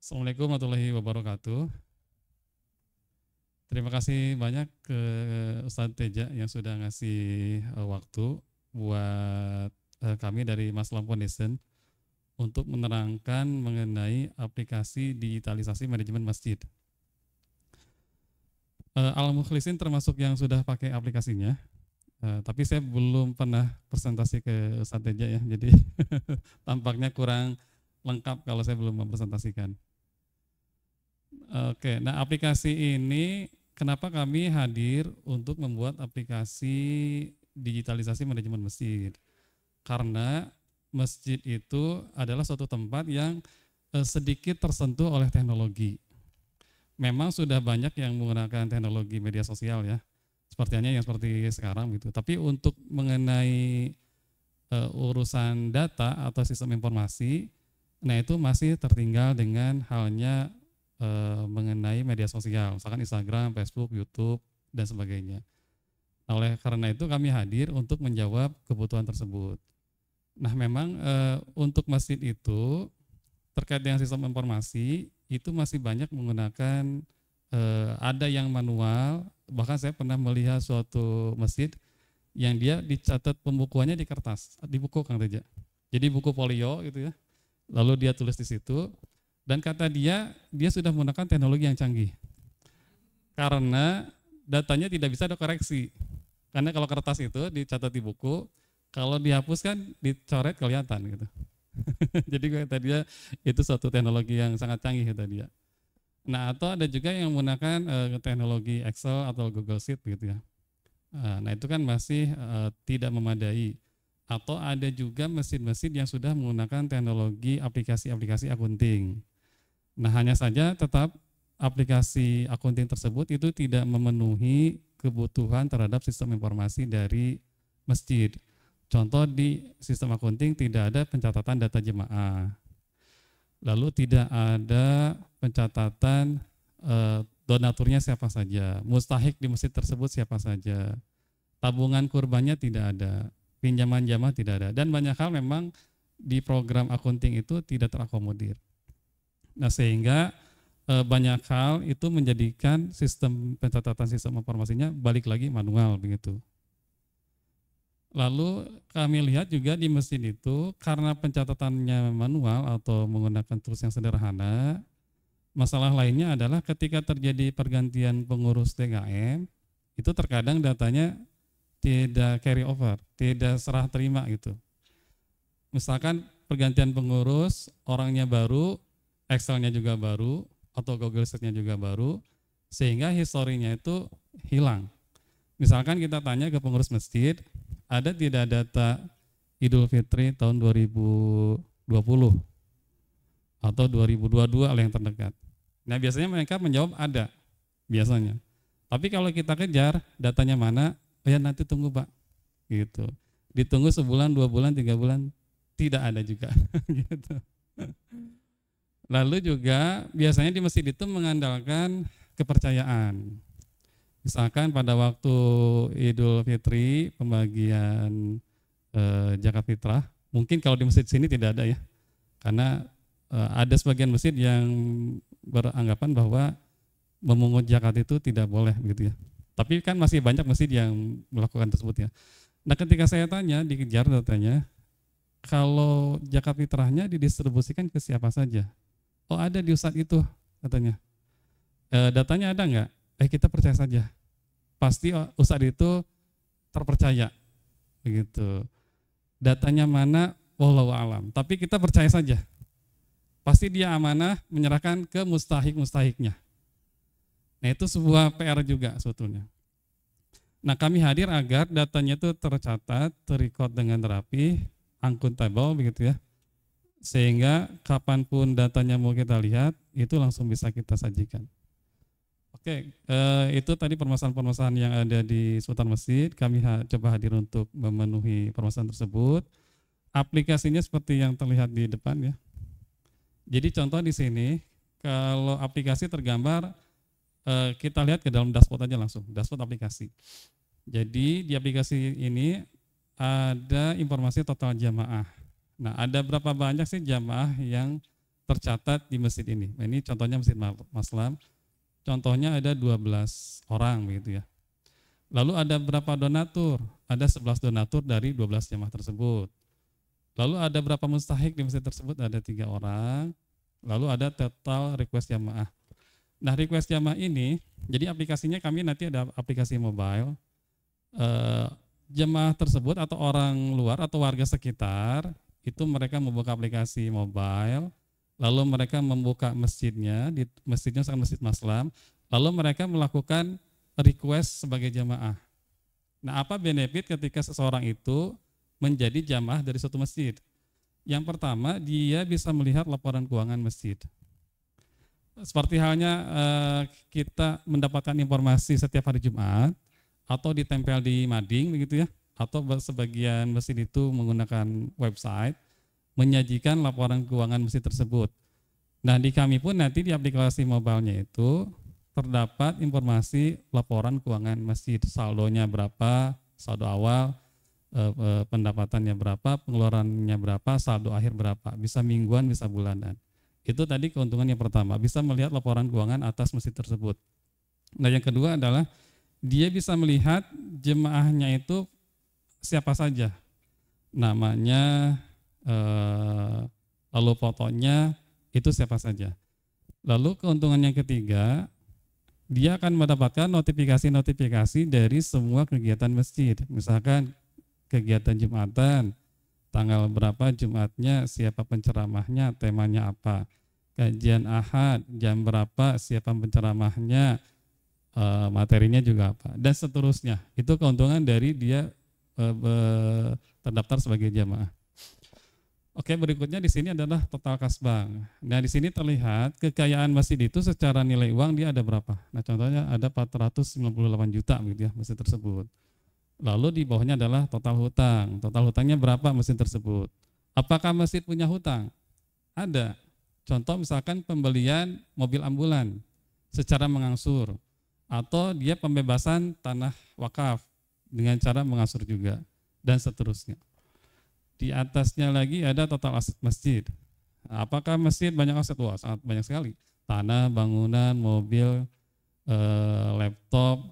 Assalamualaikum warahmatullahi wabarakatuh. Terima kasih banyak ke Ustadz Teja yang sudah ngasih waktu buat kami dari Maslam Foundation untuk menerangkan mengenai aplikasi digitalisasi manajemen masjid. Al-Mukhlisin termasuk yang sudah pakai aplikasinya, tapi saya belum pernah presentasi ke Ustadz Teja ya, jadi tampaknya kurang lengkap kalau saya belum mempresentasikan. Oke, nah aplikasi ini kenapa kami hadir untuk membuat aplikasi digitalisasi manajemen masjid? Karena masjid itu adalah suatu tempat yang sedikit tersentuh oleh teknologi. Memang sudah banyak yang menggunakan teknologi media sosial ya, sepertinya yang seperti sekarang gitu. Tapi untuk mengenai urusan data atau sistem informasi, nah itu masih tertinggal dengan halnya mengenai media sosial, misalkan Instagram, Facebook, YouTube, dan sebagainya. Nah, oleh karena itu kami hadir untuk menjawab kebutuhan tersebut. Nah, memang untuk masjid itu terkait dengan sistem informasi itu masih banyak menggunakan ada yang manual, bahkan saya pernah melihat suatu masjid yang dia dicatat pembukuannya di kertas, di buku Kang Teja. Jadi buku folio gitu ya. Lalu dia tulis di situ. Dan kata dia sudah menggunakan teknologi yang canggih. Karena datanya tidak bisa dikoreksi. Karena kalau kertas itu dicatat di buku, kalau dihapuskan dicoret kelihatan gitu. Jadi kata dia itu suatu teknologi yang sangat canggih kata dia. Nah, atau ada juga yang menggunakan teknologi Excel atau Google Sheet gitu ya. Nah, itu kan masih tidak memadai. Atau ada juga mesin-mesin yang sudah menggunakan teknologi aplikasi-aplikasi akunting. Nah, hanya saja tetap aplikasi akunting tersebut itu tidak memenuhi kebutuhan terhadap sistem informasi dari masjid. Contoh di sistem akunting tidak ada pencatatan data jemaah. Lalu tidak ada pencatatan donaturnya siapa saja, mustahik di masjid tersebut siapa saja, tabungan kurbannya tidak ada, pinjaman jamaah tidak ada, dan banyak hal memang di program akunting itu tidak terakomodir. Nah, sehingga banyak hal itu menjadikan sistem pencatatan sistem informasinya balik lagi manual begitu. Lalu kami lihat juga di mesin itu karena pencatatannya manual atau menggunakan tools yang sederhana, masalah lainnya adalah ketika terjadi pergantian pengurus TKM, itu terkadang datanya tidak carry over, tidak serah terima gitu. Misalkan pergantian pengurus, orangnya baru, Excel-nya juga baru, atau Google Sheet-nya juga baru, sehingga historinya itu hilang. Misalkan kita tanya ke pengurus masjid, ada tidak data Idul Fitri tahun 2020 atau 2022 yang terdekat. Nah, biasanya mereka menjawab ada, biasanya. Tapi kalau kita kejar datanya mana, ya nanti tunggu Pak, gitu. Ditunggu sebulan, 2 bulan, 3 bulan, tidak ada juga, gitu. Lalu juga biasanya di masjid itu mengandalkan kepercayaan. Misalkan pada waktu Idul Fitri pembagian zakat fitrah, mungkin kalau di masjid sini tidak ada ya, karena ada sebagian masjid yang beranggapan bahwa memungut zakat itu tidak boleh begitu ya. Tapi kan masih banyak masjid yang melakukan tersebut ya. Nah, ketika saya tanya, dikejar datanya, kalau zakat fitrahnya didistribusikan ke siapa saja? Oh, ada di ustadz itu katanya. Datanya ada nggak? Kita percaya saja. Pasti ustadz itu terpercaya, begitu. Datanya mana? Wallahu alam. Tapi kita percaya saja. Pasti dia amanah menyerahkan ke mustahik-mustahiknya. Nah, itu sebuah PR juga sebetulnya. Nah, kami hadir agar datanya itu tercatat, terrecord dengan rapi, akuntabel begitu ya. Sehingga kapanpun datanya mau kita lihat, itu langsung bisa kita sajikan. Oke, itu tadi permasalahan-permasalahan yang ada di seputar masjid. Kami coba hadir untuk memenuhi permasalahan tersebut. Aplikasinya seperti yang terlihat di depan ya. Jadi contoh di sini, kalau aplikasi tergambar, kita lihat ke dalam dashboard aja langsung, dashboard aplikasi. Jadi di aplikasi ini ada informasi total jamaah. Nah, ada berapa banyak sih jamaah yang tercatat di masjid ini. Nah, ini contohnya Masjid Maslam. Contohnya ada 12 orang begitu ya. Lalu ada berapa donatur? Ada 11 donatur dari 12 jamaah tersebut. Lalu ada berapa mustahik di masjid tersebut? Ada 3 orang. Lalu ada total request jamaah. Nah, request jamaah ini, jadi aplikasinya kami nanti ada aplikasi mobile. Jemaah tersebut atau orang luar atau warga sekitar itu mereka membuka aplikasi mobile, lalu mereka membuka masjidnya, di masjidnya misalkan Masjid Maslam, lalu mereka melakukan request sebagai jamaah. Nah, apa benefit ketika seseorang itu menjadi jamaah dari suatu masjid? Yang pertama, dia bisa melihat laporan keuangan masjid. Seperti halnya kita mendapatkan informasi setiap hari Jumat atau ditempel di mading begitu ya, atau sebagian masjid itu menggunakan website menyajikan laporan keuangan masjid tersebut. Nah, di kami pun nanti di aplikasi mobilenya itu terdapat informasi laporan keuangan masjid, saldonya berapa, saldo awal, pendapatannya berapa, pengeluarannya berapa, saldo akhir berapa, bisa mingguan, bisa bulanan. Itu tadi keuntungan yang pertama, bisa melihat laporan keuangan atas masjid tersebut. Nah, yang kedua adalah dia bisa melihat jemaahnya itu siapa saja, namanya, lalu fotonya itu siapa saja. Lalu keuntungan yang ketiga, dia akan mendapatkan notifikasi-notifikasi dari semua kegiatan masjid. Misalkan kegiatan Jumatan, tanggal berapa Jumatnya, siapa penceramahnya, temanya apa. Kajian Ahad, jam berapa, siapa penceramahnya, materinya juga apa, dan seterusnya. Itu keuntungan dari dia terdaftar sebagai jamaah. Oke, berikutnya di sini adalah total kasbang. Nah, di sini terlihat kekayaan masjid itu secara nilai uang dia ada berapa. Nah, contohnya ada 498 juta gitu ya masjid tersebut. Lalu di bawahnya adalah total hutang. Total hutangnya berapa masjid tersebut? Apakah masjid punya hutang? Ada. Contoh misalkan pembelian mobil ambulan secara mengangsur, atau dia pembebasan tanah wakaf dengan cara mengangsur juga, dan seterusnya. Di atasnya lagi ada total aset masjid. Apakah masjid banyak aset? Wah, sangat banyak sekali. Tanah, bangunan, mobil, laptop,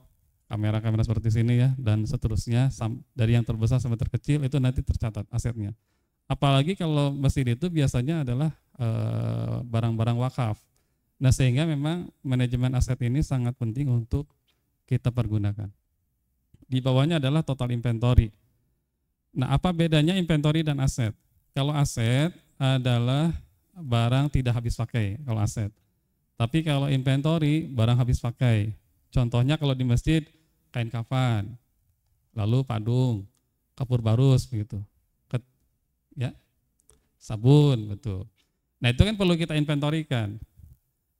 kamera-kamera seperti sini ya, dan seterusnya, dari yang terbesar sampai terkecil itu nanti tercatat asetnya. Apalagi kalau masjid itu biasanya adalah barang-barang wakaf. Nah, sehingga memang manajemen aset ini sangat penting untuk kita pergunakan. Di bawahnya adalah total inventory. Nah, apa bedanya inventory dan aset? Kalau aset adalah barang tidak habis pakai, kalau aset. Tapi kalau inventory, barang habis pakai. Contohnya kalau di masjid, kain kafan, lalu padung, kapur barus, begitu. Ya, sabun, betul. Nah, itu kan perlu kita inventorikan.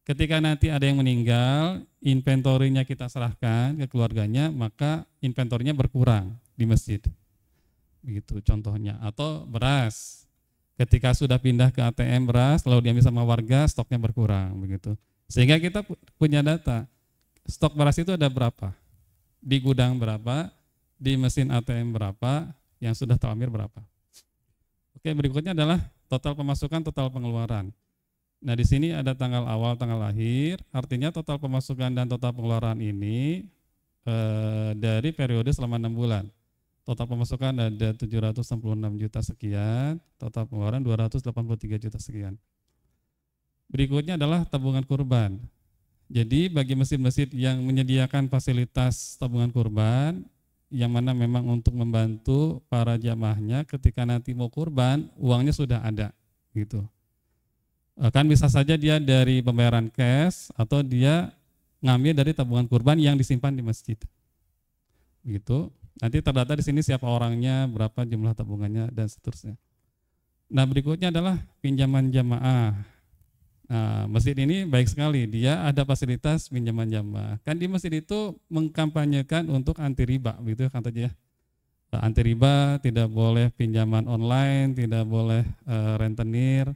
Ketika nanti ada yang meninggal, inventorinya kita serahkan ke keluarganya, maka inventorinya berkurang di masjid. Begitu contohnya. Atau beras, ketika sudah pindah ke ATM beras, lalu diambil sama warga, stoknya berkurang, begitu. Sehingga kita punya data, stok beras itu ada berapa, di gudang berapa, di mesin ATM berapa, yang sudah teramir berapa. Oke, berikutnya adalah total pemasukan, total pengeluaran. Nah, di sini ada tanggal awal, tanggal lahir, artinya total pemasukan dan total pengeluaran ini dari periode selama 6 bulan. Total pemasukan ada 766 juta sekian, total pengeluaran 283 juta sekian. Berikutnya adalah tabungan kurban. Jadi bagi masjid-masjid yang menyediakan fasilitas tabungan kurban, yang mana memang untuk membantu para jamaahnya ketika nanti mau kurban, uangnya sudah ada, gitu. Kan bisa saja dia dari pembayaran cash atau dia ngambil dari tabungan kurban yang disimpan di masjid, gitu. Nanti terdata di sini siapa orangnya, berapa jumlah tabungannya, dan seterusnya. Nah, berikutnya adalah pinjaman jamaah. Nah, masjid ini baik sekali, dia ada fasilitas pinjaman jamaah. Kan di masjid itu mengkampanyekan untuk anti riba, begitu kan tadi ya. Anti riba, tidak boleh pinjaman online, tidak boleh rentenir.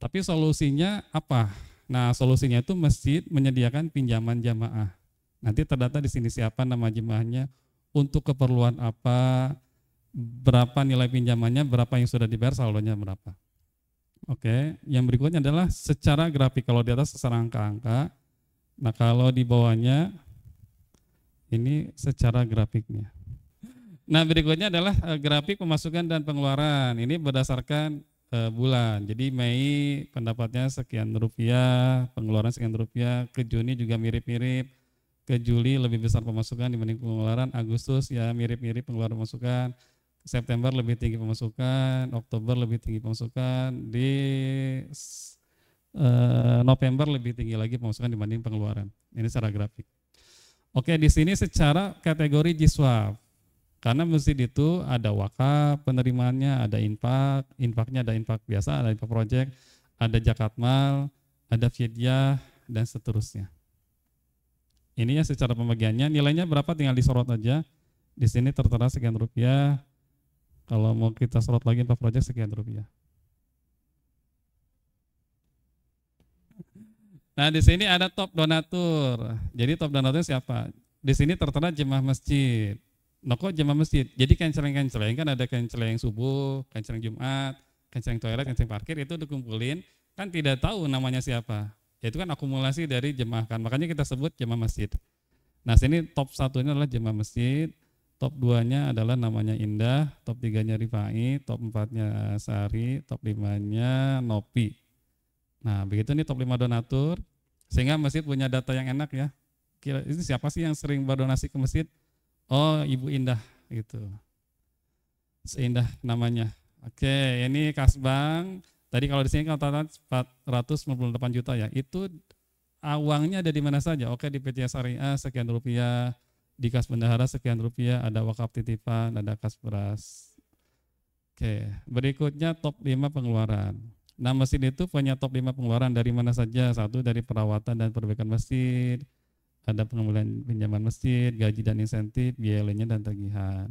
Tapi solusinya apa? Nah, solusinya itu masjid menyediakan pinjaman jamaah. Nanti terdata di sini siapa nama jemaahnya, untuk keperluan apa, berapa nilai pinjamannya, berapa yang sudah dibayar, saldonya berapa. Oke, yang berikutnya adalah secara grafik. Kalau di atas secara angka-angka, nah kalau di bawahnya ini secara grafiknya. Nah berikutnya adalah grafik pemasukan dan pengeluaran. Ini berdasarkan bulan. Jadi Mei pendapatnya sekian rupiah, pengeluaran sekian rupiah. Ke Juni juga mirip-mirip. Ke Juli lebih besar pemasukan dibanding pengeluaran. Agustus ya mirip-mirip pengeluaran pemasukan. September lebih tinggi pemasukan. Oktober lebih tinggi pemasukan. Di November lebih tinggi lagi pemasukan dibanding pengeluaran. Ini secara grafik. Oke, di sini secara kategori Jiswaf. Karena masjid itu ada wakaf penerimaannya, ada infak, infaknya ada infak biasa, ada infak project, ada zakat mal, ada fidyah, dan seterusnya. Ini ya secara pembagiannya, nilainya berapa tinggal disorot aja. Di sini tertera sekian rupiah, kalau mau kita sorot lagi infak project sekian rupiah. Nah di sini ada top donatur, jadi top donatur siapa? Di sini tertera jemaah masjid. Nah kok jemaah masjid? Jadi kenceleng-kenceleng kan ada kenceleng subuh, kenceleng Jumat, kenceleng toilet, kenceleng parkir itu dikumpulin kan tidak tahu namanya siapa. Ya, itu kan akumulasi dari jemaah kan. Makanya kita sebut jemaah masjid. Nah sini top satunya adalah jemaah masjid, top 2-nya adalah namanya Indah, top 3-nya Rifai, top 4-nya Sari, top 5-nya Nopi. Nah begitu nih top 5 donatur, sehingga masjid punya data yang enak ya. Kira itu siapa sih yang sering berdonasi ke masjid? Oh, Ibu Indah gitu. Seindah namanya. Oke, ini Kasbang. Tadi kalau di sini kalau 498 juta ya. Itu uangnya ada di mana saja? Oke, di PT Syariah sekian rupiah, di Kas Bendahara sekian rupiah, ada wakaf titipan, ada kas beras. Oke, berikutnya top 5 pengeluaran. Nah, masjid itu punya top 5 pengeluaran dari mana saja? Satu dari perawatan dan perbaikan masjid, ada pengembalian pinjaman masjid, gaji dan insentif, biaya lainnya dan tagihan.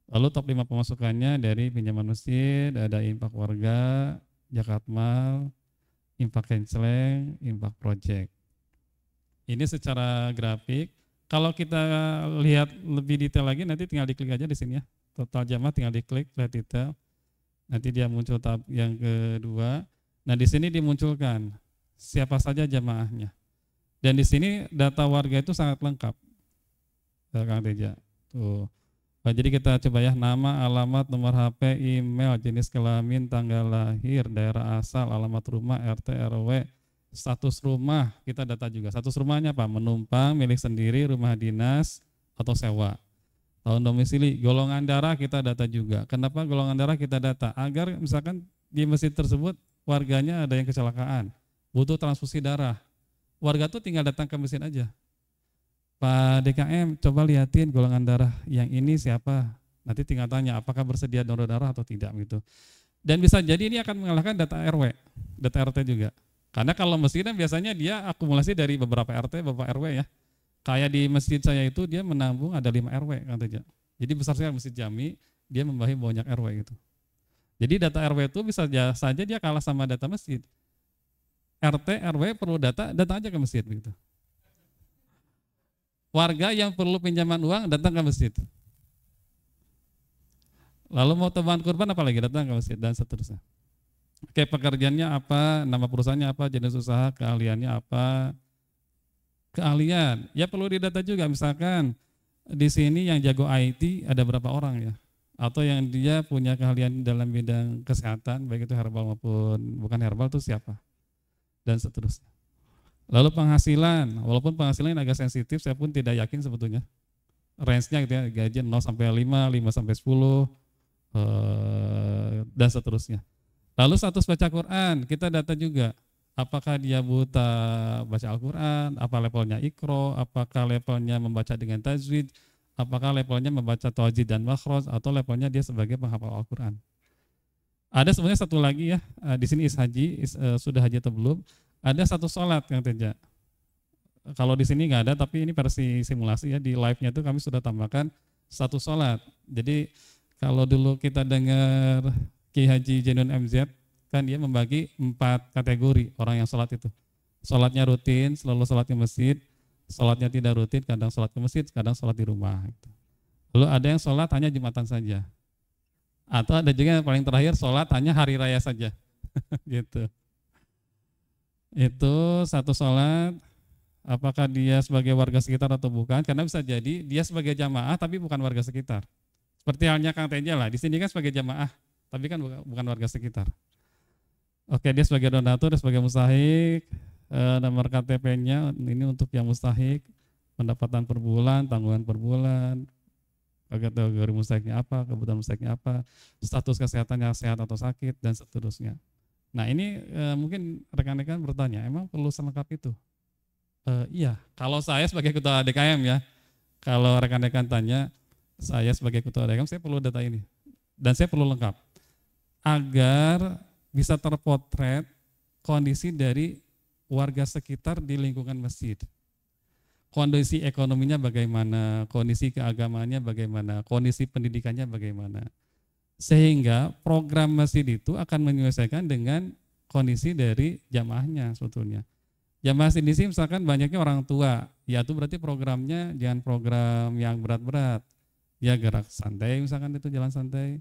Lalu top 5 pemasukannya dari pinjaman masjid, ada infak warga, zakat mal, infak kenceleng, infak project. Ini secara grafik. Kalau kita lihat lebih detail lagi nanti tinggal diklik aja di sini ya. Total jamaah tinggal diklik lihat detail. Nanti dia muncul tab yang kedua. Nah, di sini dimunculkan siapa saja jamaahnya. Dan di sini data warga itu sangat lengkap, Kang Teja. Tuh. Nah, jadi kita coba ya, nama, alamat, nomor HP, email, jenis kelamin, tanggal lahir, daerah asal, alamat rumah, RT, RW, status rumah, kita data juga. Status rumahnya apa? Menumpang, milik sendiri, rumah dinas, atau sewa. Tahun domisili, golongan darah kita data juga. Kenapa golongan darah kita data? Agar misalkan di masjid tersebut warganya ada yang kecelakaan, butuh transfusi darah. Warga tuh tinggal datang ke mesin aja. Pak DKM, coba liatin golongan darah yang ini siapa. Nanti tinggal tanya apakah bersedia donor darah atau tidak gitu. Dan bisa jadi ini akan mengalahkan data RW, data RT juga. Karena kalau masjid kan biasanya dia akumulasi dari beberapa RT, beberapa RW ya. Kayak di masjid saya itu dia menambung ada 5 RW katanya. Jadi besar sekali masjid Jami, dia membawahi banyak RW gitu. Jadi data RW itu bisa saja dia kalah sama data masjid. RT, RW perlu data aja ke masjid begitu. Warga yang perlu pinjaman uang datang ke masjid. Lalu mau tambahan kurban apa lagi datang ke masjid dan seterusnya. Oke, pekerjaannya apa, nama perusahaannya apa, jenis usaha, keahliannya apa. Keahlian, ya perlu didata juga. Misalkan di sini yang jago IT ada berapa orang ya. Atau yang dia punya keahlian dalam bidang kesehatan, baik itu herbal maupun bukan herbal itu siapa. Dan seterusnya. Lalu penghasilan, walaupun penghasilan agak sensitif, saya pun tidak yakin sebetulnya. Range-nya gitu ya, gaji 0 sampai 5, 5 sampai 10, dan seterusnya. Lalu status baca Quran, kita data juga. Apakah dia buta baca Al-Quran, apa levelnya Iqra, apakah levelnya membaca dengan tajwid, apakah levelnya membaca tawjid dan makhraj, atau levelnya dia sebagai penghafal Al-Quran. Ada sebenarnya satu lagi ya, di sini haji, sudah haji atau belum? Ada satu sholat yang Teja. Kalau di sini nggak ada, tapi ini versi simulasi ya, di live-nya itu kami sudah tambahkan satu sholat. Jadi kalau dulu kita dengar Ki Haji Jainun MZ, kan dia membagi 4 kategori orang yang sholat itu. Sholatnya rutin, selalu sholat ke masjid, sholatnya tidak rutin, kadang sholat ke masjid, kadang sholat di rumah. Gitu. Lalu ada yang sholat hanya Jumatan saja. Atau ada juga yang paling terakhir sholat hanya hari raya saja. gitu. Itu satu sholat, apakah dia sebagai warga sekitar atau bukan? Karena bisa jadi dia sebagai jamaah tapi bukan warga sekitar. Seperti halnya Kang Teja lah, di sini kan sebagai jamaah, tapi kan bukan warga sekitar. Oke, dia sebagai donatur, dia sebagai mustahik, nomor KTP-nya ini untuk yang mustahik, pendapatan per bulan, tanggungan per bulan, kategori mustahiknya apa, kebutuhan mustahiknya apa, status kesehatannya sehat atau sakit, dan seterusnya. Nah ini mungkin rekan-rekan bertanya, emang perlu selengkap itu? Iya, kalau saya sebagai ketua DKM ya, kalau rekan-rekan tanya, saya sebagai ketua DKM saya perlu data ini, dan saya perlu lengkap, agar bisa terpotret kondisi dari warga sekitar di lingkungan masjid. Kondisi ekonominya bagaimana, kondisi keagamaannya bagaimana, kondisi pendidikannya bagaimana. Sehingga program masjid itu akan menyesuaikan dengan kondisi dari jamaahnya sebetulnya. Jamaah di sini misalkan banyaknya orang tua, ya itu berarti programnya jangan program yang berat-berat. Ya gerak santai misalkan itu jalan santai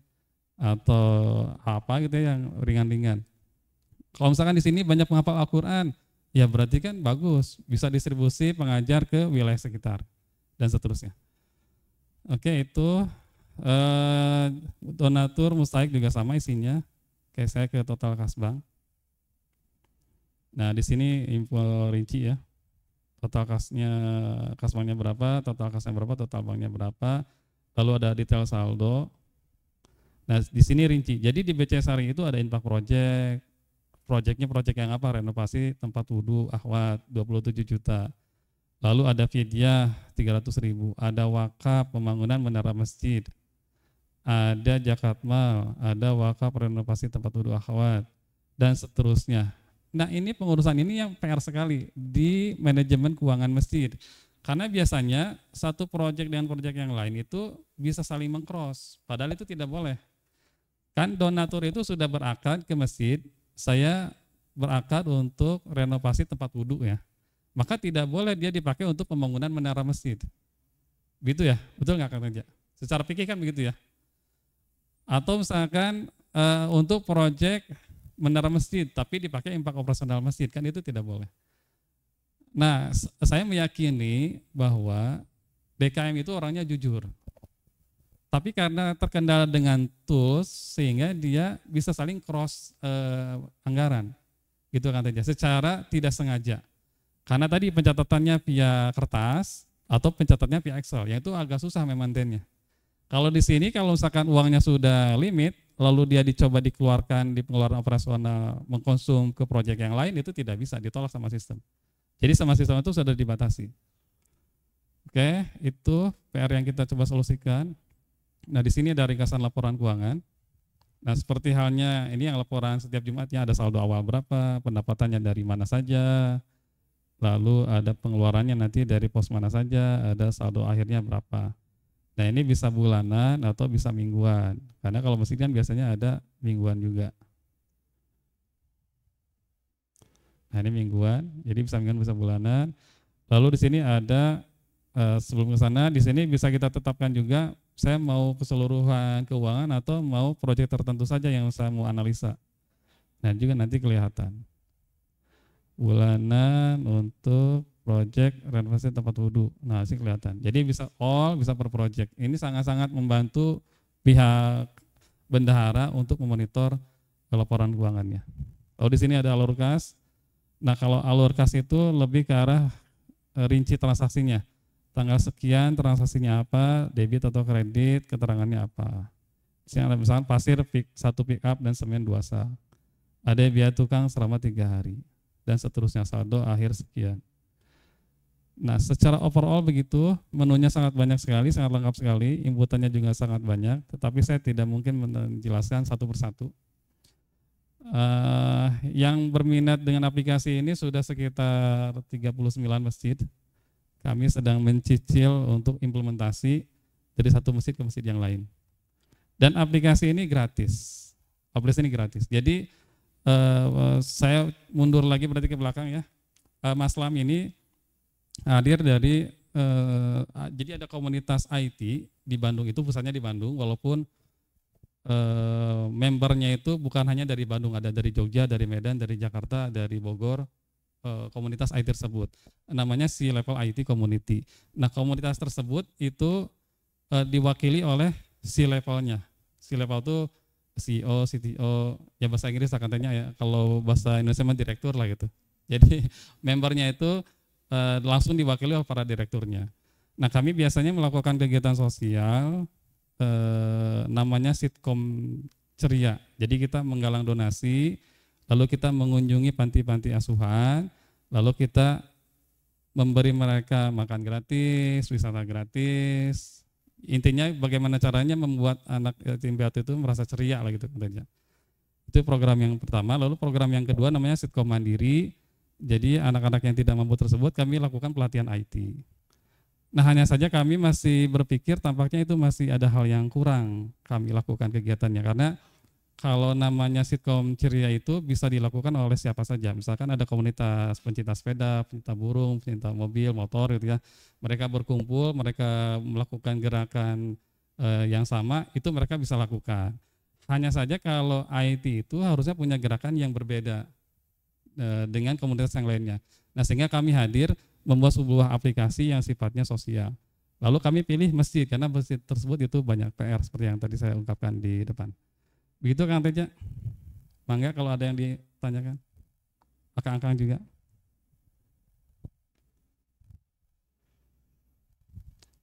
atau apa gitu ya yang ringan-ringan. Kalau misalkan di sini banyak menghafal Al-Qur'an, ya berarti kan bagus, bisa distribusi pengajar ke wilayah sekitar dan seterusnya. Oke, itu donatur mustahik juga sama isinya, kayak saya ke total kasbank. Nah di sini info rinci ya, total kasbanknya berapa, total kasnya berapa, total banknya berapa, lalu ada detail saldo. Nah di sini rinci. Jadi di BC Sari itu ada infak project. Proyeknya proyek yang apa? Renovasi tempat wudhu akhwat 27 juta. Lalu ada fidyah 300.000. Ada wakaf pembangunan menara masjid. Ada zakat mal, ada wakaf renovasi tempat wudhu akhwat dan seterusnya. Nah, ini pengurusan ini yang PR sekali di manajemen keuangan masjid. Karena biasanya satu proyek dengan proyek yang lain itu bisa saling mengcross, padahal itu tidak boleh. Kan donatur itu sudah berakad ke masjid, saya berakad untuk renovasi tempat wudhu ya, maka tidak boleh dia dipakai untuk pembangunan menara masjid. Begitu ya, betul nggak Kang Teja? Secara fikih kan begitu ya. Atau misalkan untuk proyek menara masjid, tapi dipakai infak operasional masjid, kan itu tidak boleh. Nah, saya meyakini bahwa DKM itu orangnya jujur. Tapi karena terkendala dengan tools sehingga dia bisa saling cross anggaran, gitu kan Teja, secara tidak sengaja. Karena tadi pencatatannya via kertas atau pencatatannya via Excel, yang itu agak susah memaintainnya. Kalau di sini kalau misalkan uangnya sudah limit, lalu dia dicoba dikeluarkan di pengeluaran operasional mengkonsum ke proyek yang lain, itu tidak bisa, ditolak sama sistem. Jadi sama sistem itu sudah dibatasi. Oke, itu PR yang kita coba solusikan. Nah di sini ada ringkasan laporan keuangan. Nah seperti halnya ini yang laporan setiap Jumatnya ada saldo awal berapa, pendapatannya dari mana saja, lalu ada pengeluarannya nanti dari pos mana saja, ada saldo akhirnya berapa. Nah ini bisa bulanan atau bisa mingguan, karena kalau masjid kan biasanya ada mingguan juga. Nah ini mingguan, jadi bisa mingguan bisa bulanan. Lalu di sini ada sebelum ke sana di sini bisa kita tetapkan juga saya mau keseluruhan keuangan atau mau proyek tertentu saja yang saya mau analisa. Nah juga nanti kelihatan. Bulanan untuk proyek renovasi tempat wudhu. Nah sih kelihatan. Jadi bisa all, bisa per proyek. Ini sangat-sangat membantu pihak bendahara untuk memonitor laporan keuangannya. Lalu di sini ada alur kas. Nah kalau alur kas itu lebih ke arah rinci transaksinya. Tanggal sekian transaksinya apa, debit atau kredit, keterangannya apa. Misalnya ada misalkan pasir 1 pick up dan semen 2 sak. Ada biaya tukang selama 3 hari dan seterusnya, saldo akhir sekian. Nah secara overall begitu, menunya sangat banyak sekali, sangat lengkap sekali, inputannya juga sangat banyak, tetapi saya tidak mungkin menjelaskan satu persatu. Yang berminat dengan aplikasi ini sudah sekitar 39 masjid. Kami sedang mencicil untuk implementasi dari satu masjid ke masjid yang lain. Dan aplikasi ini gratis. Aplikasi ini gratis. Jadi saya mundur lagi berarti ke belakang ya. Mas Lam ini hadir dari jadi ada komunitas IT di Bandung, itu pusatnya di Bandung, walaupun membernya itu bukan hanya dari Bandung, ada dari Jogja, dari Medan, dari Jakarta, dari Bogor, komunitas IT tersebut. Namanya C-Level IT Community. Nah, komunitas tersebut itu diwakili oleh C-levelnya. C-level itu CEO, CTO, ya bahasa Inggris katanya ya. Kalau bahasa Indonesia mah direktur lah gitu. Jadi membernya itu langsung diwakili oleh para direkturnya. Nah, kami biasanya melakukan kegiatan sosial namanya sitkom ceria. Jadi kita menggalang donasi, lalu kita mengunjungi panti-panti asuhan, lalu kita memberi mereka makan gratis, wisata gratis. Intinya bagaimana caranya membuat anak yatim piatu itu merasa ceria lah gitu katanya. Itu program yang pertama. Lalu program yang kedua namanya sitkom mandiri. Jadi anak-anak yang tidak mampu tersebut kami lakukan pelatihan IT. Nah, hanya saja kami masih berpikir tampaknya itu masih ada hal yang kurang kami lakukan kegiatannya, karena kalau namanya sitkom ceria itu bisa dilakukan oleh siapa saja. Misalkan ada komunitas pencinta sepeda, pencinta burung, pencinta mobil, motor gitu ya. Mereka berkumpul, mereka melakukan gerakan yang sama, itu mereka bisa lakukan. Hanya saja kalau IT itu harusnya punya gerakan yang berbeda dengan komunitas yang lainnya. Nah, sehingga kami hadir membuat sebuah aplikasi yang sifatnya sosial. Lalu kami pilih masjid karena masjid tersebut itu banyak PR seperti yang tadi saya ungkapkan di depan. Begitu Kang Teja. Mangga kalau ada yang ditanyakan. Akang-akang juga.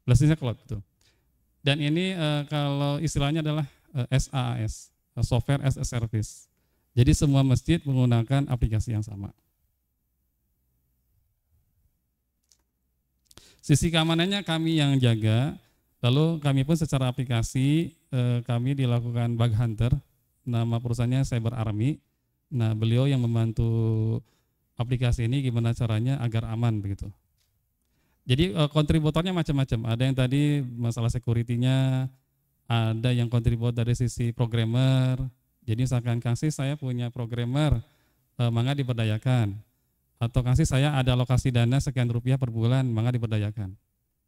Blessingnya cloud betul. Dan ini kalau istilahnya adalah SaaS, Software as a Service. Jadi semua masjid menggunakan aplikasi yang sama. Sisi keamanannya kami yang jaga, lalu kami pun secara aplikasi kami dilakukan bug hunter, nama perusahaannya Cyber Army. Nah, beliau yang membantu aplikasi ini gimana caranya agar aman begitu. Jadi kontributornya macam-macam, ada yang tadi masalah security-nya, ada yang kontribut dari sisi programmer. Jadi misalkan kasih saya punya programmer, mangga diberdayakan. Atau kasih saya ada alokasi dana sekian rupiah per bulan, maka diberdayakan.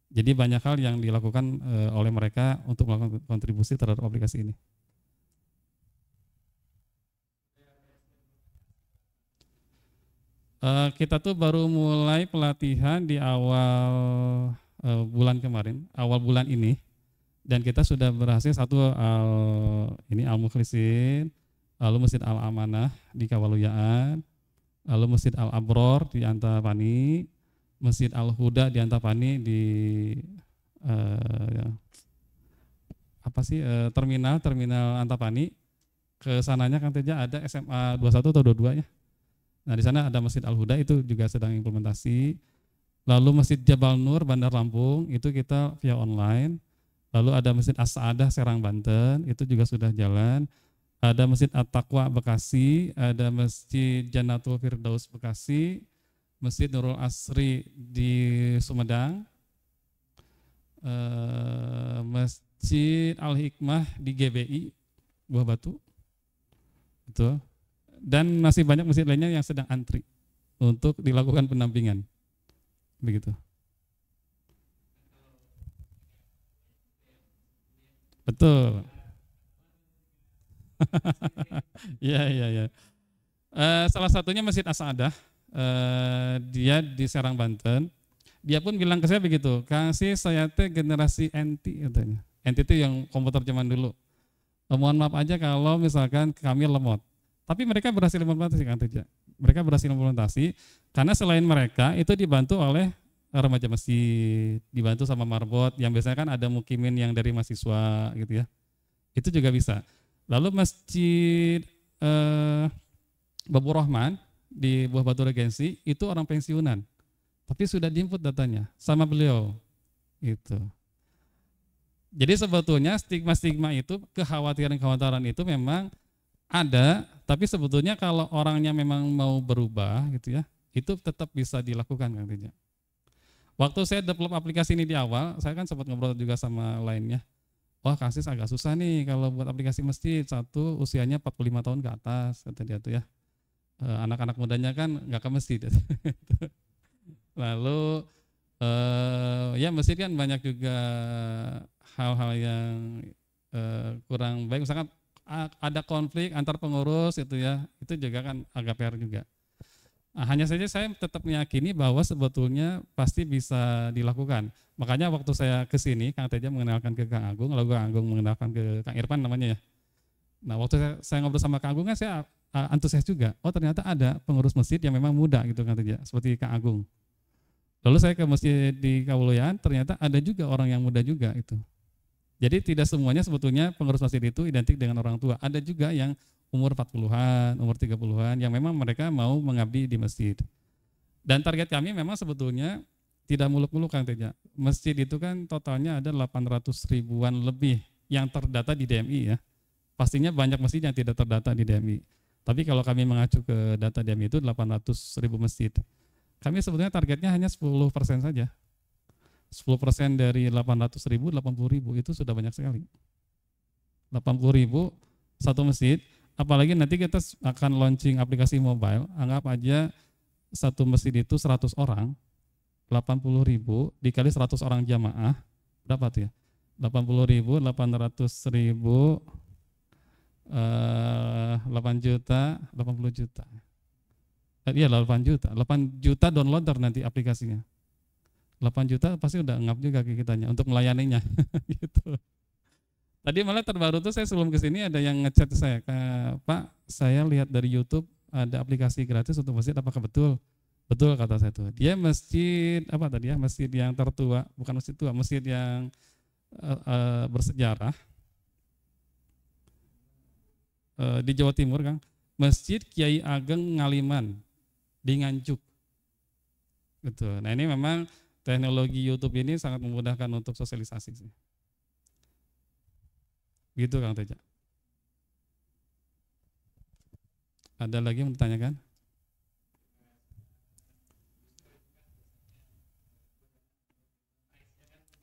Jadi banyak hal yang dilakukan oleh mereka untuk melakukan kontribusi terhadap aplikasi ini. Kita tuh baru mulai pelatihan di awal bulan kemarin, awal bulan ini, dan kita sudah berhasil satu Al Mukhlisin, lalu Masjid Al Amanah di Kawaluyaan, lalu Masjid Al Abror di Antapani, Masjid Al Huda di Antapani di terminal Antapani. Ke sananya Kang Teja ada SMA 21 atau 22 ya. Nah, di sana ada Masjid Al Huda itu juga sedang implementasi. Lalu Masjid Jabal Nur Bandar Lampung itu kita via online. Lalu ada Masjid As-Saadah Serang Banten itu juga sudah jalan. Ada Masjid At-Taqwa Bekasi, ada Masjid Jannatul Firdaus Bekasi, Masjid Nurul Asri di Sumedang, Masjid Al-Hikmah di GBI, Buah Batu, betul. Dan masih banyak masjid lainnya yang sedang antri untuk dilakukan pendampingan, begitu. Betul. Iya, iya, iya. Salah satunya Masjid As-Saadah, dia di Serang Banten. Dia pun bilang ke saya begitu, Kang sih saya teh generasi NT katanya. NT itu yang komputer zaman dulu. Mohon maaf aja kalau misalkan kami lemot. Tapi mereka berhasil implementasi Kang Teja. Mereka berhasil implementasi karena selain mereka itu dibantu oleh remaja masjid, dibantu sama marbot yang biasanya kan ada mukimin yang dari mahasiswa gitu ya. Itu juga bisa. Lalu Masjid Babur Rahman di Buah Batu Regensi itu orang pensiunan, tapi sudah diinput datanya sama beliau. Itu. Jadi sebetulnya stigma-stigma itu, kekhawatiran-kekhawatiran itu memang ada, tapi sebetulnya kalau orangnya memang mau berubah gitu ya, itu tetap bisa dilakukan Kang Teja. Waktu saya develop aplikasi ini di awal, saya kan sempat ngobrol juga sama lainnya. Wah, Kasis agak susah nih kalau buat aplikasi masjid. Satu, usianya 45 tahun ke atas, kata dia tuh ya. Anak-anak mudanya kan nggak ke masjid. Lalu ya masjid kan banyak juga hal-hal yang kurang baik. Misalkan ada konflik antar pengurus itu ya, itu juga kan agak PR juga. Nah, hanya saja saya tetap meyakini bahwa sebetulnya pasti bisa dilakukan. Makanya waktu saya ke sini, Kang Teja mengenalkan ke Kang Agung, lalu Kang Agung mengenalkan ke Kang Irfan namanya ya. Nah, waktu saya ngobrol sama Kang Agung kan saya antusias juga. Oh, ternyata ada pengurus masjid yang memang muda gitu Kang Teja, seperti Kang Agung. Lalu saya ke masjid di Kawuluyan, ternyata ada juga orang yang muda juga itu. Jadi tidak semuanya sebetulnya pengurus masjid itu identik dengan orang tua. Ada juga yang umur 40-an, umur 30-an yang memang mereka mau mengabdi di masjid. Dan target kami memang sebetulnya tidak muluk-muluk Kang Teja. Masjid itu kan totalnya ada 800 ribuan lebih yang terdata di DMI ya. Pastinya banyak masjid yang tidak terdata di DMI. Tapi kalau kami mengacu ke data DMI itu 800 ribu masjid. Kami sebetulnya targetnya hanya 10% saja. 10% dari 800 ribu, 80 ribu itu sudah banyak sekali. 80 ribu satu masjid, apalagi nanti kita akan launching aplikasi mobile, anggap aja satu masjid itu 100 orang, 80 ribu dikali 100 orang jamaah, berapa tuh ya? 80 ribu, 800 ribu, 8 juta, 80 juta. Iya 8 juta, 8 juta downloader nanti aplikasinya. 8 juta pasti udah ngap juga ke kitanya untuk melayaninya gitu. Tadi malah terbaru tuh saya sebelum kesini ada yang ngechat saya, Pak, saya lihat dari YouTube ada aplikasi gratis untuk masjid, apakah betul? Betul kata saya tuh. Dia masjid apa tadi ya? Masjid yang tertua, bukan masjid tua, masjid yang bersejarah di Jawa Timur, Kang. Masjid Kiai Ageng Ngaliman di Nganjuk. Gitu. Nah ini memang teknologi YouTube ini sangat memudahkan untuk sosialisasi sih. Gitu Kang Teja. Ada lagi yang ditanyakan?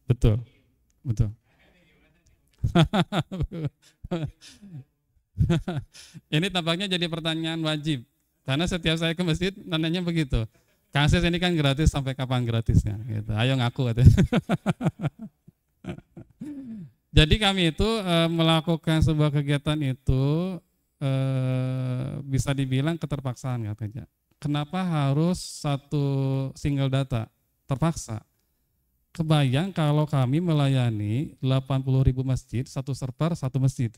Betul, betul. Ini tampaknya jadi pertanyaan wajib. Karena setiap saya ke masjid nanyanya begitu. Kang Sis ini kan gratis, sampai kapan gratisnya? Gitu. Ayo ngaku katanya. Jadi kami itu melakukan sebuah kegiatan itu bisa dibilang keterpaksaan katanya. Kenapa harus satu single data? Terpaksa. Kebayang kalau kami melayani 80 ribu masjid, satu server, satu masjid.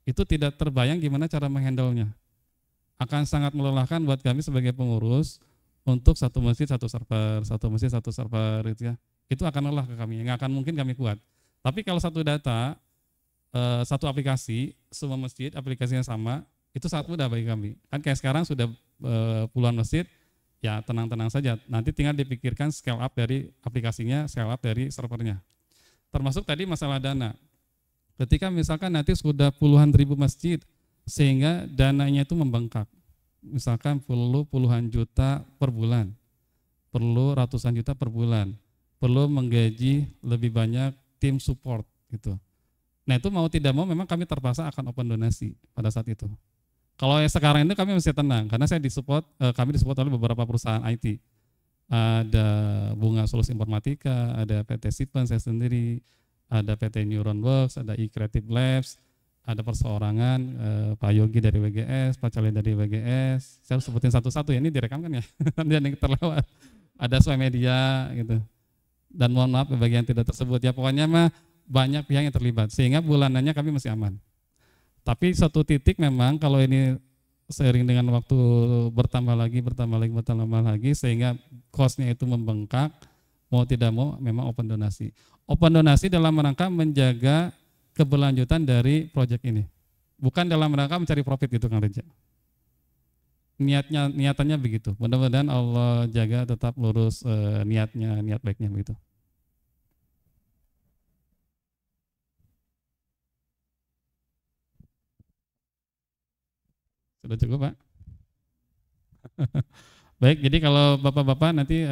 Itu tidak terbayang gimana cara menghandle-nya. Akan sangat melelahkan buat kami sebagai pengurus untuk satu masjid, satu server, satu masjid, satu server gitu ya. Itu akan lelah ke kami, nggak akan mungkin kami kuat. Tapi kalau satu data, satu aplikasi, semua masjid, aplikasinya sama, itu sangat mudah bagi kami. Kan kayak sekarang sudah puluhan masjid, ya tenang-tenang saja. Nanti tinggal dipikirkan scale up dari aplikasinya, scale up dari servernya. Termasuk tadi masalah dana. Ketika misalkan nanti sudah puluhan ribu masjid, sehingga dananya itu membengkak. Misalkan perlu puluhan juta per bulan, perlu ratusan juta per bulan, perlu menggaji lebih banyak tim support gitu. Nah itu mau tidak mau memang kami terpaksa akan open donasi pada saat itu. Kalau yang sekarang ini kami masih tenang karena saya disupport, kami disupport oleh beberapa perusahaan IT. Ada Bunga Solusi Informatika, ada PT Sipen saya sendiri, ada PT Neuronworks, ada eCreative Labs, ada perseorangan Pak Yogi dari WGS, Pak Cali dari WGS. Saya sebutin satu-satu ya, ini direkam kan ya, dan yang terlewat. Ada Sway Media gitu. Dan mohon maaf bagi yang tidak tersebut ya, pokoknya mah banyak pihak yang terlibat sehingga bulanannya kami masih aman. Tapi satu titik memang kalau ini seiring dengan waktu bertambah lagi sehingga cost-nya itu membengkak, mau tidak mau memang open donasi. Open donasi dalam rangka menjaga keberlanjutan dari proyek ini. Bukan dalam rangka mencari profit gitu Kang Reja. Niatannya begitu. Mudah-mudahan Allah jaga tetap lurus niat baiknya begitu. Sudah cukup Pak? Baik, jadi kalau Bapak-Bapak nanti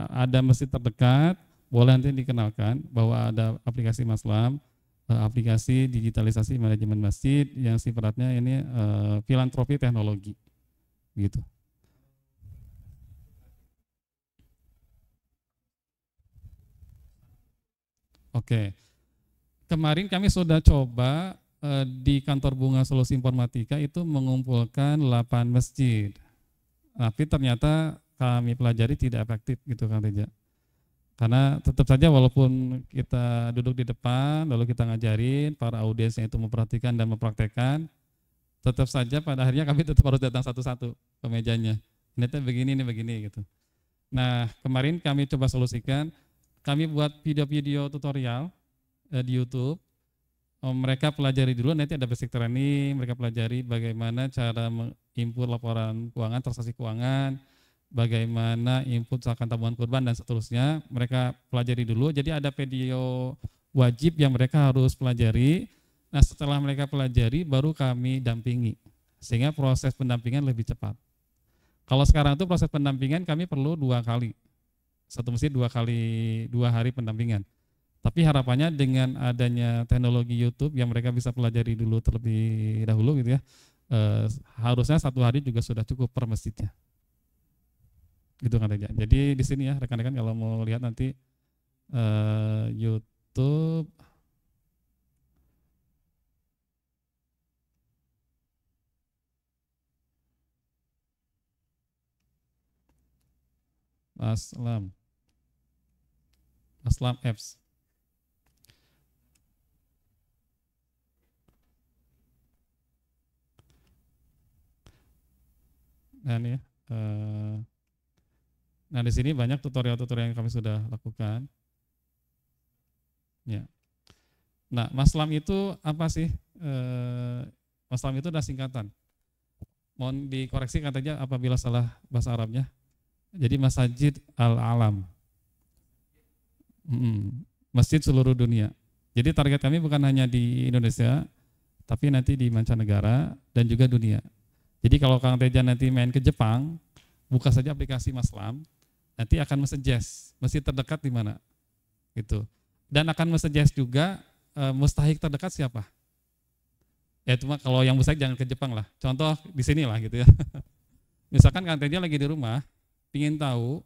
ada masjid terdekat, boleh nanti dikenalkan bahwa ada aplikasi Maslam, aplikasi digitalisasi manajemen masjid yang sifatnya ini filantropi teknologi, gitu. Oke, kemarin kami sudah coba di kantor Bunga Solusi Informatika itu mengumpulkan 8 masjid. Tapi ternyata kami pelajari tidak efektif gitu Kang Teja. Karena tetap saja walaupun kita duduk di depan, lalu kita ngajarin, para audiensnya itu memperhatikan dan mempraktekkan, tetap saja pada akhirnya kami tetap harus datang satu-satu ke mejanya. Ini begini gitu. Nah, kemarin kami coba solusikan, kami buat video-video tutorial di YouTube. Mereka pelajari dulu, nanti ada basic training, mereka pelajari bagaimana cara menginput laporan keuangan, transaksi keuangan, bagaimana input misalkan tabungan kurban dan seterusnya, mereka pelajari dulu. Jadi ada video wajib yang mereka harus pelajari. Nah, setelah mereka pelajari baru kami dampingi, sehingga proses pendampingan lebih cepat. Kalau sekarang itu proses pendampingan kami perlu 2 kali, satu masjid 2 hari pendampingan. Tapi harapannya dengan adanya teknologi YouTube yang mereka bisa pelajari dulu terlebih dahulu gitu ya, harusnya 1 hari juga sudah cukup per masjidnya. Gitu kan aja. Jadi di sini ya rekan-rekan kalau mau lihat nanti YouTube Maslam Apps. Nah ini ya. Nah di sini banyak tutorial-tutorial yang kami sudah lakukan. Ya. Nah Maslam itu apa sih? Maslam itu adalah singkatan. Mohon dikoreksi katanya apabila salah bahasa Arabnya. Jadi Masjid Al-Alam. Masjid seluruh dunia. Jadi target kami bukan hanya di Indonesia, tapi nanti di mancanegara dan juga dunia. Jadi kalau Kang Teja nanti main ke Jepang, buka saja aplikasi Maslam, nanti akan men-suggest masjid terdekat di mana, gitu. Dan akan men-suggest juga mustahik terdekat siapa. Ya cuma kalau yang mustahik jangan ke Jepang lah. Contoh di sini lah gitu ya. Misalkan Kang Teja lagi di rumah, ingin tahu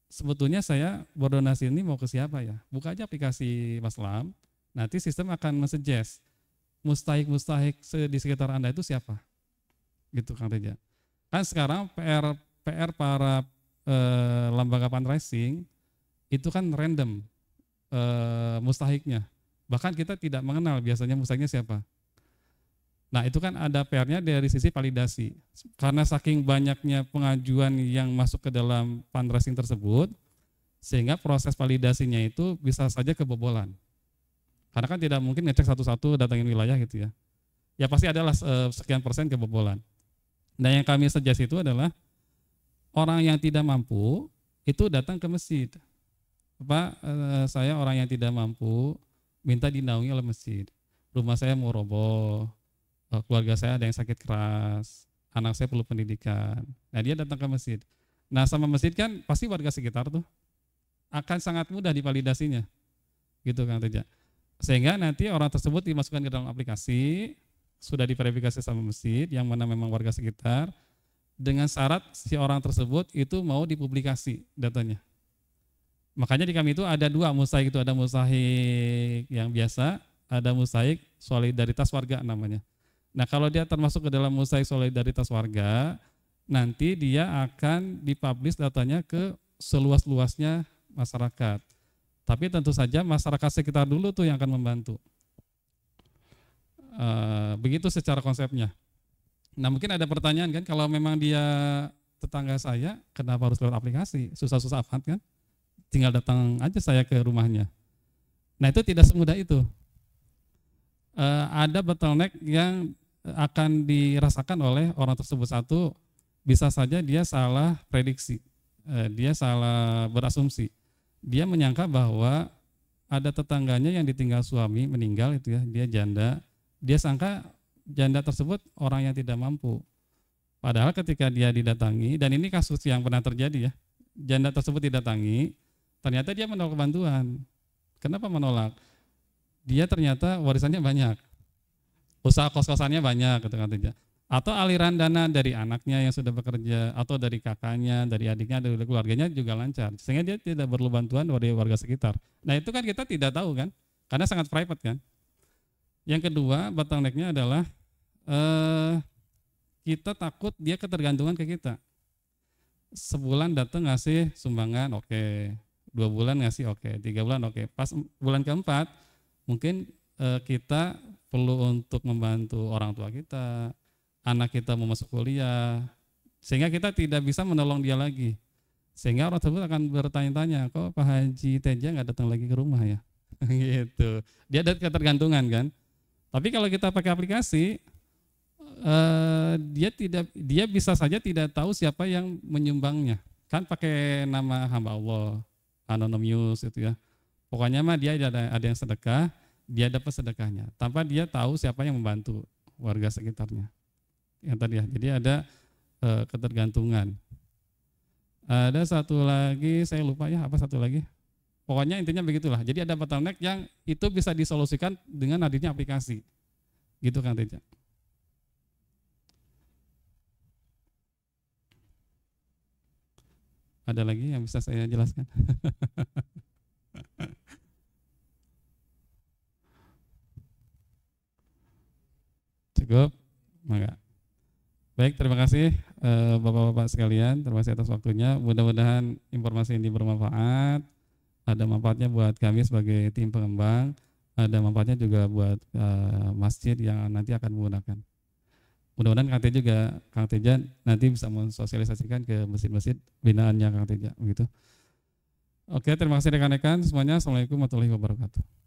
sebetulnya saya berdonasi ini mau ke siapa ya. Buka aja aplikasi Maslam, nanti sistem akan men-suggest mustahik di sekitar Anda itu siapa. Gitu Kang Teja. Kan sekarang PR para lembaga fundraising itu kan random mustahiknya. Bahkan kita tidak mengenal biasanya mustahiknya siapa. Nah itu kan ada PR-nya dari sisi validasi. Karena saking banyaknya pengajuan yang masuk ke dalam fundraising tersebut, sehingga proses validasinya itu bisa saja kebobolan. Karena kan tidak mungkin ngecek satu-satu datangin wilayah gitu ya. Ya pasti adalah sekian persen kebobolan. Nah yang kami suggest itu adalah orang yang tidak mampu itu datang ke masjid. Pak, saya orang yang tidak mampu minta dinaungi oleh masjid. Rumah saya mau roboh, keluarga saya ada yang sakit keras, anak saya perlu pendidikan. Nah dia datang ke masjid. Nah sama masjid kan pasti warga sekitar tuh akan sangat mudah divalidasinya. Gitu Kang Teja. Sehingga nanti orang tersebut dimasukkan ke dalam aplikasi, sudah diverifikasi sama masjid yang mana memang warga sekitar, dengan syarat si orang tersebut itu mau dipublikasi datanya. Makanya di kami itu ada 2 mustahik itu, ada mustahik yang biasa, ada mustahik solidaritas warga namanya. Nah kalau dia termasuk ke dalam mustahik solidaritas warga, nanti dia akan dipublish datanya ke seluas-luasnya masyarakat. Tapi tentu saja masyarakat sekitar dulu tuh yang akan membantu. Begitu secara konsepnya. Nah mungkin ada pertanyaan kan, kalau memang dia tetangga saya, kenapa harus lewat aplikasi? Susah-susah amat kan? Tinggal datang aja saya ke rumahnya. Nah itu tidak semudah itu. Ada bottleneck yang akan dirasakan oleh orang tersebut. Satu, bisa saja dia salah prediksi, dia salah berasumsi. Dia menyangka bahwa ada tetangganya yang ditinggal suami meninggal itu ya, dia janda. Dia sangka janda tersebut orang yang tidak mampu. Padahal ketika dia didatangi, dan ini kasus yang pernah terjadi ya, janda tersebut didatangi, ternyata dia menolak bantuan. Kenapa menolak? Dia ternyata warisannya banyak, usaha kos-kosannya banyak, gitu katanya. Atau aliran dana dari anaknya yang sudah bekerja, atau dari kakaknya, dari adiknya, dari keluarganya juga lancar, sehingga dia tidak perlu bantuan dari warga sekitar. Nah itu kan kita tidak tahu kan, karena sangat private kan. Yang kedua, bottleneck-nya adalah kita takut dia ketergantungan ke kita. Sebulan datang ngasih sumbangan, oke. 2 bulan ngasih, oke. 3 bulan, oke. Pas bulan keempat, mungkin kita perlu untuk membantu orang tua kita, anak kita mau masuk kuliah, sehingga kita tidak bisa menolong dia lagi. Sehingga orang tersebut akan bertanya-tanya, kok Pak Haji Teja nggak datang lagi ke rumah ya? Gitu. Dia ada ketergantungan kan. Tapi kalau kita pakai aplikasi, dia bisa saja tidak tahu siapa yang menyumbangnya. Kan pakai nama hamba Allah, anonymous itu ya. Pokoknya mah dia ada yang sedekah, dia dapat sedekahnya. Tanpa dia tahu siapa yang membantu warga sekitarnya. Yang tadi ya. Jadi ada ketergantungan. Ada satu lagi, saya lupa ya apa satu lagi. Pokoknya intinya begitulah. Jadi ada bottleneck yang itu bisa disolusikan dengan hadirnya aplikasi. Gitu Kang Teja. Ada lagi yang bisa saya jelaskan? Cukup? Enggak. Baik, terima kasih Bapak-bapak sekalian. Terima kasih atas waktunya. Mudah-mudahan informasi ini bermanfaat. Ada manfaatnya buat kami sebagai tim pengembang. Ada manfaatnya juga buat masjid yang nanti akan menggunakan. Mudah-mudahan Kang Teja nanti bisa mensosialisasikan ke masjid-masjid binaannya Kang Teja begitu. Oke, terima kasih rekan-rekan semuanya. Assalamualaikum warahmatullahi wabarakatuh.